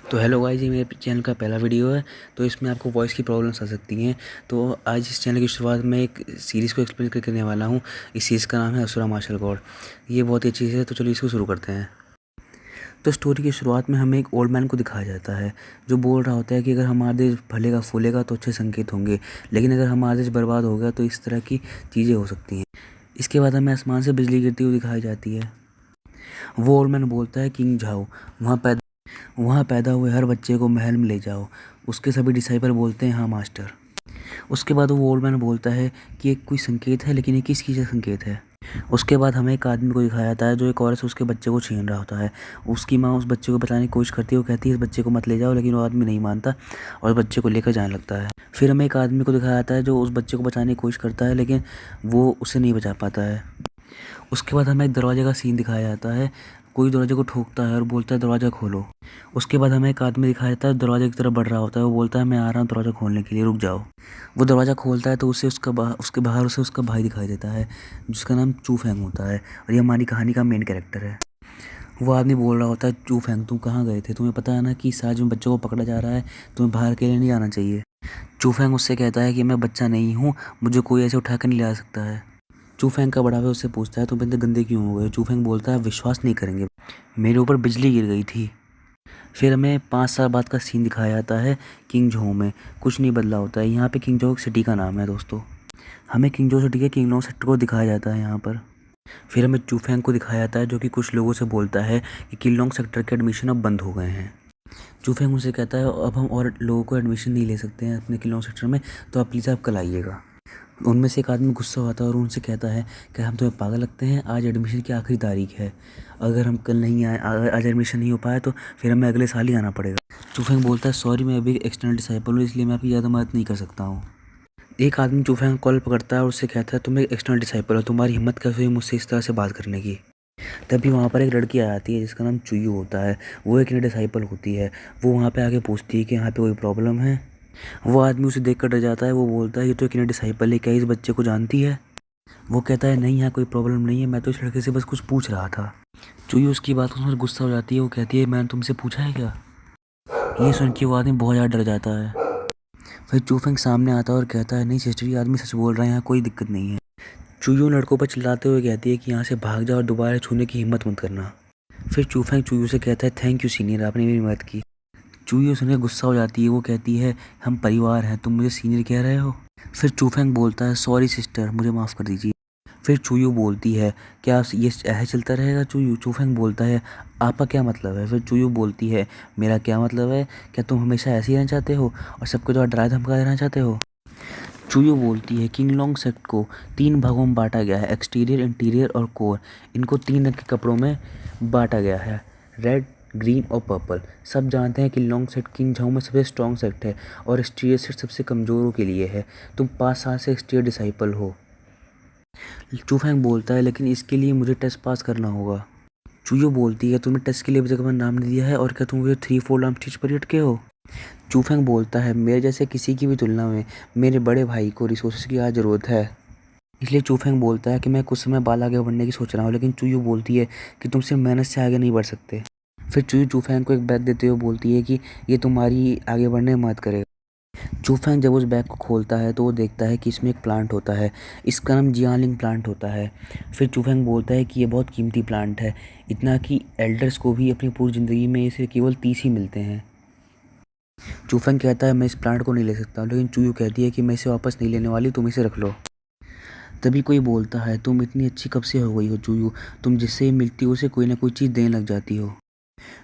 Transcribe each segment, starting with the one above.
तो hello guys, ये मेरे चैनल का पहला वीडियो है। तो इसमें आपको वॉइस की प्रॉब्लम्स आ सकती हैं। तो आज इस चैनल की शुरुआत में एक सीरीज़ को एक्सप्लेन करने वाला हूँ। इस सीरीज़ का नाम है असुरा मार्शल गॉड। ये बहुत ही अच्छी चीज़ है, तो चलिए इसको शुरू करते हैं। तो स्टोरी की शुरुआत में हमें एक ओल्ड मैन को दिखाया जाता है जो बोल रहा होता है कि अगर हमारा देश फलेगा फूलेगा तो अच्छे संकेत होंगे, लेकिन अगर हमारा देश बर्बाद हो गया तो इस तरह की चीज़ें हो सकती हैं। इसके बाद हमें आसमान से बिजली गिरती हुई दिखाई जाती है। वो ओल्ड मैन बोलता है, किंग जाओ, वहाँ पैदा हुए हर बच्चे को महल में ले जाओ। उसके सभी डिसाइपल बोलते हैं, हाँ मास्टर। उसके बाद वो ओल्ड मैन बोलता है कि एक कोई संकेत है, लेकिन ये किस चीज़ का संकेत है। उसके बाद हमें एक आदमी को दिखाया जाता है जो एक औरत से उसके बच्चे को छीन रहा होता है। उसकी माँ उस बच्चे को बचाने की कोशिश करती है, वो कहती है इस बच्चे को मत ले जाओ, लेकिन वो आदमी नहीं मानता और बच्चे को लेकर जाने लगता है। फिर हमें एक आदमी को दिखाया जाता है जो उस बच्चे को बचाने की कोशिश करता है, लेकिन वो उसे नहीं बचा पाता है। उसके बाद हमें एक दरवाजे का सीन दिखाया जाता है। कोई दरवाजे को ठोकता है और बोलता है दरवाज़ा खोलो। उसके बाद हमें एक आदमी दिखाया जाता है दरवाजे की तरफ बढ़ रहा होता है। वो बोलता है मैं आ रहा हूँ दरवाज़ा खोलने के लिए, रुक जाओ। वो दरवाज़ा खोलता है तो उसे उसके बाहर उसे उसका भाई दिखाई देता है जिसका नाम चू फेंग होता है, और ये हमारी कहानी का मेन कैरेक्टर है। वो आदमी बोल रहा होता है, चू फेंग तुम कहाँ गए थे? तुम्हें पता है ना कि इस आज में बच्चों को पकड़ा जा रहा है, तुम्हें बाहर के लिए नहीं आना चाहिए। चू फेंग उससे कहता है कि मैं बच्चा नहीं हूँ, मुझे कोई ऐसे उठा कर नहीं ला सकता है। चूफेंग का बड़ा भाई उससे पूछता है तुम इतने गंदे क्यों हो गए? चूफेंग बोलता है विश्वास नहीं करेंगे, मेरे ऊपर बिजली गिर गई थी। फिर हमें 5 साल बाद का सीन दिखाया जाता है किंग जो में। कुछ नहीं बदला होता है यहाँ पे। किंग जो सिटी का नाम है दोस्तों। हमें किंग जो सिटी के किंग लॉन्ग सेक्टर को दिखाया जाता है यहाँ पर। फिर हमें चूफेंग को दिखाया जाता है जो कि कुछ लोगों से बोलता है कि किंग लॉन्ग सेक्टर के एडमिशन अब बंद हो गए हैं। चूफेंग उनसे कहता है अब हम और लोगों को एडमिशन नहीं ले सकते हैं अपने किंग लॉन्ग सेक्टर में, तो आप प्लीज़ आप कल आइएगा। उनमें से एक आदमी गुस्सा होता है और उनसे कहता है कि हम तुम्हें पागल लगते हैं, आज एडमिशन की आखिरी तारीख है, अगर हम कल नहीं आए, अगर आज एडमिशन नहीं हो पाया तो फिर हमें अगले साल ही आना पड़ेगा। चूफेंग बोलता है सॉरी, मैं अभी एक्सटर्नल डिसाइपल हूँ, इसलिए मैं आपकी ज़्यादा मदद नहीं कर सकता हूँ। एक आदमी चूफेंग कॉल पकड़ता है और उससे कहता है तुम एक एक्सटर्नल डिसाइपल हो, तुम्हारी हिम्मत कैसे हुई मुझसे इस तरह से बात करने की। तभी वहाँ पर एक लड़की आ जाती है जिसका नाम चुयू होता है। वो एक डिसाइपल होती है। वो वहाँ पे आके पूछती है कि यहाँ पे कोई प्रॉब्लम है। वो आदमी उसे देख कर डर जाता है। वो बोलता है ये तो एक डिसाइपल है, क्या इस बच्चे को जानती है? वो कहता है नहीं, यहाँ कोई प्रॉब्लम नहीं है, मैं तो इस लड़के से बस कुछ पूछ रहा था। चुई उसकी बात सुनकर गुस्सा हो जाती है। वो कहती है मैंने तुमसे पूछा है क्या? ये सुन के वो आदमी बहुत ज़्यादा डर जाता है। फिर चूफेंग सामने आता है और कहता है नहीं सिस्टर, ये आदमी सच बोल रहा है, यहाँ कोई दिक्कत नहीं है। चुयू लड़कों पर चिल्लाते हुए कहती है कि यहाँ से भाग जाओ और दोबारा छूने की हिम्मत मत करना। फिर चूफेंग चुयू से कहता है थैंक यू सीनियर, आपने मेरी मदद की। चुयू सुनकर गुस्सा हो जाती है। वो कहती है हम परिवार हैं, तुम मुझे सीनियर कह रहे हो? फिर चूफेंग बोलता है सॉरी सिस्टर, मुझे माफ़ कर दीजिए। फिर चूयू बोलती है क्या ये ऐसे चलता रहेगा? चूफेंग बोलता है आपका क्या मतलब है? फिर चूयू बोलती है मेरा क्या मतलब है, क्या तुम हमेशा ऐसे ही रहना चाहते हो और सबको जो डरा धमका रहना चाहते हो? चूयू बोलती है किंग लॉन्ग सेक्ट को 3 भागों में बांटा गया है, एक्सटीरियर, इंटीरियर और कोर। इनको 3 रंग के कपड़ों में बांटा गया है, रेड, ग्रीन और पर्पल। सब जानते हैं कि लॉन्ग सेट किंग झाऊ में सबसे स्ट्रॉन्ग सेट है और एक्सटीरियर सेट सबसे कमज़ोरों के लिए है। तुम 5 साल से एक्सटीरियर डिसाइपल हो। चूफेंग बोलता है लेकिन इसके लिए मुझे टेस्ट पास करना होगा। चूयू बोलती है तुमने टेस्ट के लिए अभी तक अपना नाम नहीं दिया है और क्या तुम मुझे 3-4 नाम स्टेज पर ही अटके हो? चूफेंग बोलता है मेरे जैसे किसी की भी तुलना में मेरे बड़े भाई को रिसोर्सेज की आज ज़रूरत है। इसलिए चूफेंग बोलता है कि मैं कुछ समय बाद आगे बढ़ने की सोच रहा हूँ, लेकिन चूयू बोलती है कि तुम सिर्फ मेहनत से आगे नहीं बढ़ सकते। फिर चूयू चूफेंग को एक बैग देते हुए बोलती है कि ये तुम्हारी आगे बढ़ने में मदद करेगा। चूफेंग जब उस बैग को खोलता है तो वो देखता है कि इसमें एक प्लांट होता है। इसका नाम जियालिंग प्लांट होता है। फिर चूफेंग बोलता है कि ये बहुत कीमती प्लांट है, इतना कि एल्डर्स को भी अपनी पूरी ज़िंदगी में इसे केवल 30 ही मिलते हैं। चूफेंग कहता है मैं इस प्लांट को नहीं ले सकता, लेकिन चूयू कहती है कि मैं इसे वापस नहीं लेने वाली, तुम इसे रख लो। तभी कोई बोलता है तुम इतनी अच्छी कब से हो गई हो चूयू, तुम जिससे ही मिलती हो उसे कोई ना कोई चीज़ देने लग जाती हो।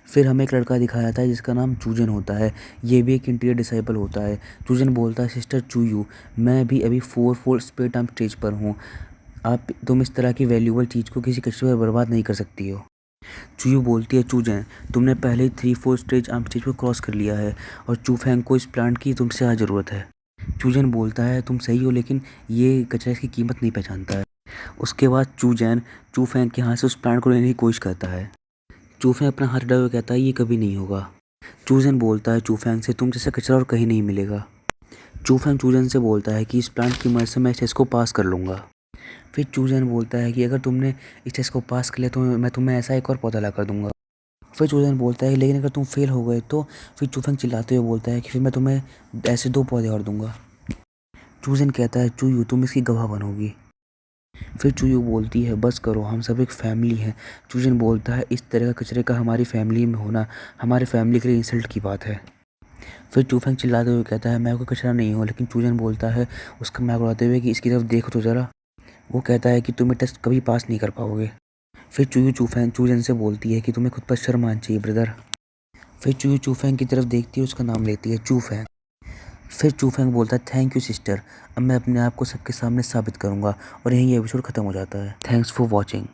फिर हमें एक लड़का दिखाया था जिसका नाम चूजन होता है। ये भी एक इंटीरियर डिसाइपल होता है। चूजन बोलता है सिस्टर चूयू, मैं भी अभी 4 स्पेड टाइम स्टेज पर हूँ, तुम इस तरह की वैल्यूबल चीज़ को किसी कष्ट पर बर्बाद नहीं कर सकती हो। चूयू बोलती है चूजन तुमने पहले ही 3-4 स्टेज आर्म स्टेज को क्रॉस कर लिया है और चूफेंग को इस प्लांट की तुमसे आज ज़रूरत है। चूजन बोलता है तुम सही हो, लेकिन ये कचरा इसकी कीमत नहीं पहचानता है। उसके बाद चूजन चूफेंग के हाथ से उस प्लांट को लेने की कोशिश करता है। चूफेंग अपना हाथ हटाते हुए कहता है ये कभी नहीं होगा। चूजन बोलता है चूफेंग से तुम जैसा कचरा और कहीं नहीं मिलेगा। चूफेंग चूजन से बोलता है कि इस प्लांट की मदद से मैं इस टेस्ट को पास कर लूँगा। फिर चूजन बोलता है कि अगर तुमने इस टेस्ट को पास कर लिया तो मैं तुम्हें ऐसा एक और पौधा ला कर दूंगा। फिर चूजन बोलता है लेकिन अगर तुम फेल हो गए तो। फिर चूफेंग चिल्लाते हुए बोलता है कि फिर मैं तुम्हें ऐसे 2 पौधे और दूंगा। चूजन कहता है चूयू तुम इसकी गवाह बनोगी। फिर चूयू बोलती है बस करो, हम सब एक फैमिली हैं। चूजन बोलता है इस तरह का कचरे का हमारी फैमिली में होना हमारे फैमिली के लिए इंसल्ट की बात है। फिर चूफेंग चिल्लाते हुए कहता है मैं कोई कचरा नहीं हूँ। लेकिन चूजन बोलता है उसका मजाक उड़ाते हुए कि इसकी तरफ देखो तो ज़रा। वो कहता है कि तुम ये टेस्ट कभी पास नहीं कर पाओगे। फिर चूयू चूफेंग चूजन से बोलती है कि तुम्हें खुद पर शर्म आनी चाहिए ब्रदर। फिर चूयू चूफेंग की तरफ देखती है, उसका नाम लेती है चूफेंग। फिर चूफेंग बोलता है थैंक यू सिस्टर, अब मैं अपने आप को सबके सामने साबित करूंगा। और यहीं ये एपिसोड खत्म हो जाता है। Thanks for watching.